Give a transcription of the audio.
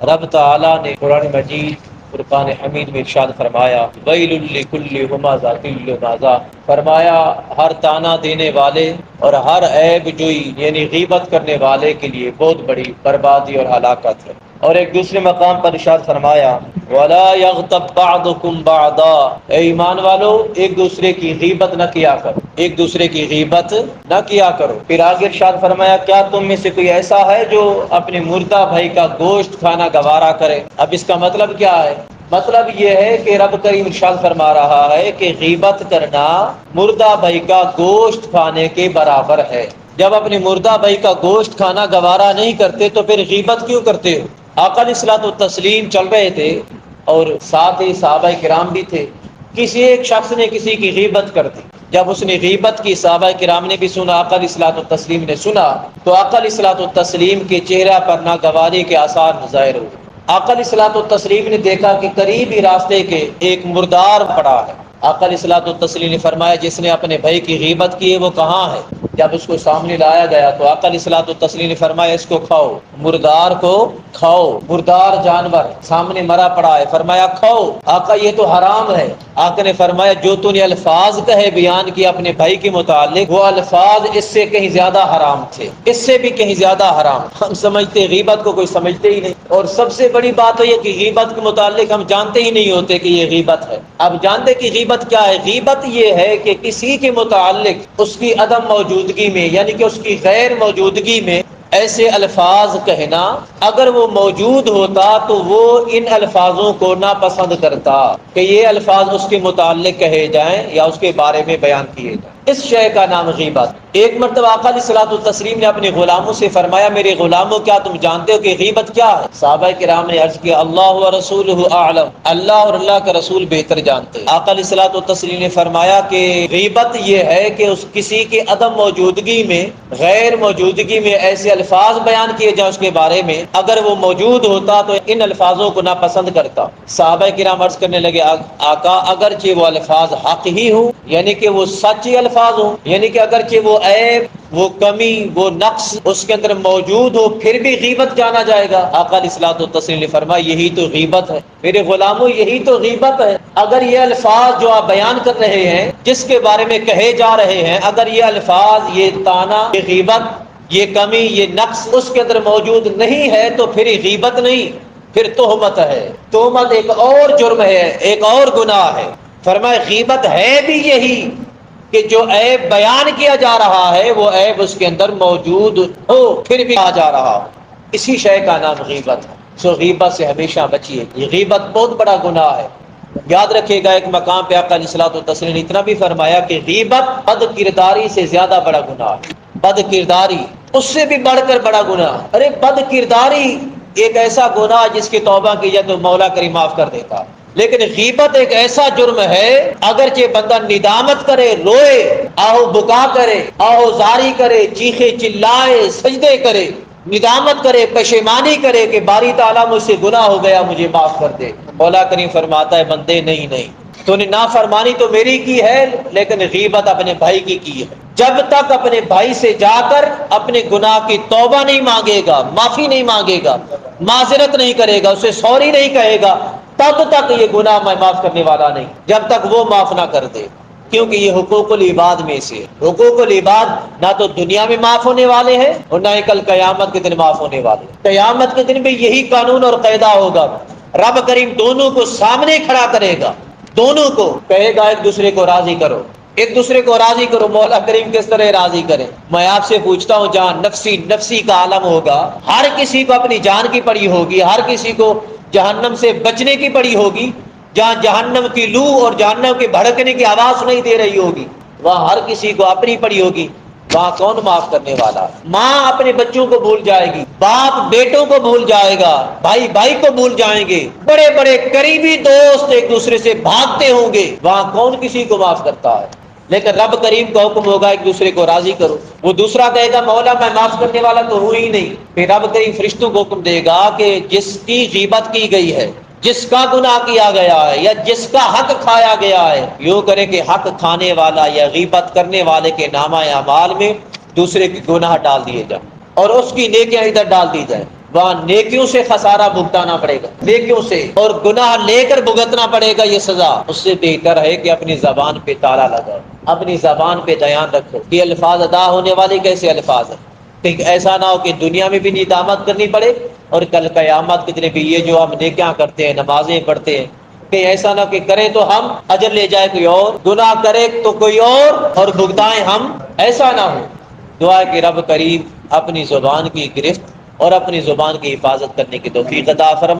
رب تعالیٰ نے قرآن مجید فرقان حمید میں ارشاد فرمایا ویل لکل ہمزہ لمزہ، فرمایا ہر تانا دینے والے اور ہر عیب جوئی یعنی غیبت کرنے والے کے لیے بہت بڑی بربادی اور ہلاکت ہے۔ اور ایک دوسرے مقام پر ارشاد فرمایا وَلَا يَغْتَبْ بَعْضُكُمْ بَعْضًا، اے ایمان والو ایک دوسرے کی غیبت نہ کیا کرو، ایک دوسرے کی غیبت نہ کیا کرو۔ پھر آگے ارشاد فرمایا کیا تم میں سے کوئی ایسا ہے جو اپنے مردہ بھائی کا گوشت کھانا گوارا کرے؟ اب اس کا مطلب کیا ہے؟ مطلب یہ ہے کہ رب کریم ارشاد فرما رہا ہے کہ غیبت کرنا مردہ بھائی کا گوشت کھانے کے برابر ہے۔ جب اپنے مردہ بھائی کا گوشت کھانا گوارا نہیں کرتے تو پھر غیبت کیوں کرتے ہو؟ آقا علیہ الصلوۃ والتسلیم چل رہے تھے اور ساتھ ہی صحابہ کرام بھی تھے، کسی ایک شخص نے کسی کی غیبت کر دی، جب اس نے غیبت کی صحابہ کرام نے بھی سنا، آقا علیہ الصلوۃ والتسلیم نے سنا، تو آقا علیہ الصلوۃ والتسلیم کے چہرہ پر ناگواری کے آثار ظاہر ہوئے۔ آقا علیہ الصلوۃ والتسلیم نے دیکھا کہ قریب ہی راستے کے ایک مردار پڑا ہے۔ آقا علیہ الصلوۃ والتسلیم نے فرمایا جس نے اپنے بھائی کی غیبت کی ہے وہ کہاں ہے؟ جب اس کو سامنے لایا گیا تو آقا علیہ الصلوۃ والتسلیم نے فرمایا اس کو کھاؤ، مردار کو کھاؤ، مردار جانور سامنے مرا پڑا ہے، فرمایا کھاؤ۔ آقا یہ تو حرام ہے۔ آقا نے فرمایا جو تو نے الفاظ کہے بیان کیا اپنے بھائی کے متعلق، وہ الفاظ اس سے کہیں زیادہ حرام تھے، اس سے بھی کہیں زیادہ حرام۔ ہم سمجھتے غیبت کو کوئی سمجھتے ہی نہیں، اور سب سے بڑی بات تو یہ کہ غیبت کے متعلق ہم جانتے ہی نہیں ہوتے کہ یہ غیبت ہے۔ اب جانتے کہ غیبت کیا ہے؟ غیبت یہ ہے کہ کسی کے متعلق اس کی عدم موجودگی میں یعنی کہ اس کی غیر موجودگی میں ایسے الفاظ کہنا، اگر وہ موجود ہوتا تو وہ ان الفاظوں کو ناپسند کرتا کہ یہ الفاظ اس کے متعلق کہے جائیں یا اس کے بارے میں بیان کیے جائیں۔ اس شے کا نام غیبت۔ ایک مرتبہ آقا علیہ الصلوۃ والتسلیم نے اپنے غلاموں سے فرمایا میرے غلاموں کیا تم جانتے ہو کہ غیبت کیا ہے؟ صحابہ کرام نے عرض کیا اللہ ورسولہ اعلم، اللہ اور اللہ کا رسول بہتر جانتے ہیں۔ آقا علیہ الصلوۃ والتسلیم نے فرمایا کہ غیبت یہ ہے کہ اس کسی کی عدم موجودگی میں، غیر موجودگی میں ایسے الفاظ بیان کیے جائیں اس کے بارے میں، اگر وہ موجود ہوتا تو ان الفاظوں کو ناپسند کرتا۔ صحابہ کرام عرض کرنے لگے آقا اگرچہ وہ الفاظ حق ہی ہوں یعنی کہ وہ سچے الفاظ ہوں، یعنی کہ اگرچہ وہ عیب، وہ کمی، وہ نقص اس کے اندر موجود ہو پھر بھی غیبت جانا جائے گا؟ آقا علیہ الصلوۃ والتسلیم نے فرمایا یہی تو غیبت ہے میرے غلاموں، یہی تو غیبت ہے۔ اگر یہ الفاظ جو آپ بیان کر رہے ہیں، جس کے بارے میں کہے جا رہے ہیں، اگر یہ الفاظ، یہ طعنہ، یہ غیبت، یہ کمی، یہ نقص اس کے اندر موجود نہیں ہے تو پھر غیبت نہیں، پھر تہمت ہے۔ تہمت ایک اور جرم ہے، ایک اور گناہ ہے۔ فرمایا غیبت ہے بھی یہی کہ جو عیب بیان کیا جا رہا ہے وہ عیب اس کے اندر موجود ہو پھر بھی کہا جا رہا ہو، اسی شے کا نام غیبت ہے۔ سو غیبت سے ہمیشہ بچیے، یہ غیبت بہت بڑا گناہ ہے۔ یاد رکھیے گا ایک مقام پہ آقا علیہ الصلوۃ والتسلیم نے اتنا بھی فرمایا کہ غیبت بد کرداری سے زیادہ بڑا گناہ ہے۔ بد کرداری اس سے بھی بڑھ کر بڑا گناہ۔ ارے بد کرداری ایک ایسا گناہ جس کی توبہ کی جائے تو مولا کریم معاف کر دیتا، لیکن غیبت ایک ایسا جرم ہے اگرچہ بندہ ندامت کرے، روئے، آہو بکا کرے، آہو زاری کرے، چیخے چلائے، سجدے کرے، ندامت کرے، پشیمانی کرے کہ باری تعالیٰ مجھ سے گناہ ہو گیا مجھے معاف کر دے، مولا کریم فرماتا ہے بندے نہیں، تو نے نافرمانی تو میری کی ہے لیکن غیبت اپنے بھائی کی ہے۔ جب تک اپنے بھائی سے جا کر اپنے گناہ کی توبہ نہیں مانگے گا، معافی نہیں مانگے گا، معذرت نہیں کرے گا، اسے سوری نہیں کہے گا، تب تک یہ گناہ میں معاف کرنے والا نہیں، جب تک وہ معاف نہ کر دے، کیونکہ یہ حقوق العباد میں سے۔ حقوق العباد نہ تو دنیا میں معاف ہونے والے ہیں اور نہ ہی کل قیامت کے دن معاف ہونے والے ہیں۔ قیامت کے دن بھی یہی قانون اور قاعدہ ہوگا، رب کریم دونوں کو سامنے کھڑا کرے گا، دونوں کو کہے گا ایک دوسرے کو راضی کرو، ایک دوسرے کو راضی کرو۔ مولا کریم کس طرح راضی کرے؟ میں آپ سے پوچھتا ہوں، جہاں نفسی نفسی کا عالم ہوگا، ہر کسی کو اپنی جان کی پڑی ہوگی، ہر کسی کو جہنم سے بچنے کی پڑی ہوگی، جہاں جہنم کی لو اور جہنم کے بھڑکنے کی آواز نہیں دے رہی ہوگی، وہاں ہر کسی کو اپنی پڑی ہوگی، وہاں کون معاف کرنے والا؟ ماں اپنے بچوں کو بھول جائے گی، باپ بیٹوں کو بھول جائے گا، بھائی بھائی کو بھول جائیں گے، بڑے بڑے قریبی دوست ایک دوسرے سے بھاگتے ہوں گے، وہاں کون کسی کو معاف کرتا ہے؟ لیکن رب کریم کا حکم ہوگا ایک دوسرے کو راضی کرو۔ وہ دوسرا کہے گا مولا میں معاف کرنے والا تو ہوں ہی نہیں، پھر رب کریم فرشتوں کو حکم دے گا کہ جس کی غیبت کی گئی ہے، جس کا گناہ کیا گیا ہے یا جس کا حق کھایا گیا ہے، یوں کرے کہ حق کھانے والا یا غیبت کرنے والے کے نامہ اعمال میں دوسرے کے گناہ ڈال دیے جائیں اور اس کی نیکیاں ادھر ڈال دی جائیں۔ وہاں نیکیوں سے خسارہ بھگتانا پڑے گا، نیکیوں سے، اور گناہ لے کر بھگتنا پڑے گا یہ سزا۔ اس سے بہتر ہے کہ اپنی زبان پہ تالا لگاؤ، اپنی زبان پہ دھیان رکھو کہ الفاظ ادا ہونے والے کیسے الفاظ ہیں، کہیں ایسا نہ ہو کہ دنیا میں بھی ندامت کرنی پڑے اور کل قیامت کے دن بھی یہ جو ہم نیکیاں کرتے ہیں، نمازیں پڑھتے ہیں، کہ ایسا نہ کہ کریں تو ہم اجر لے جائے کوئی اور، گناہ کرے تو کوئی اور بھگتائیں ہم، ایسا نہ ہو۔ دعا ہے کہ رب کریم اپنی زبان کی گرفت اور اپنی زبان کی حفاظت کرنے کی توفیق عطا فرمائے۔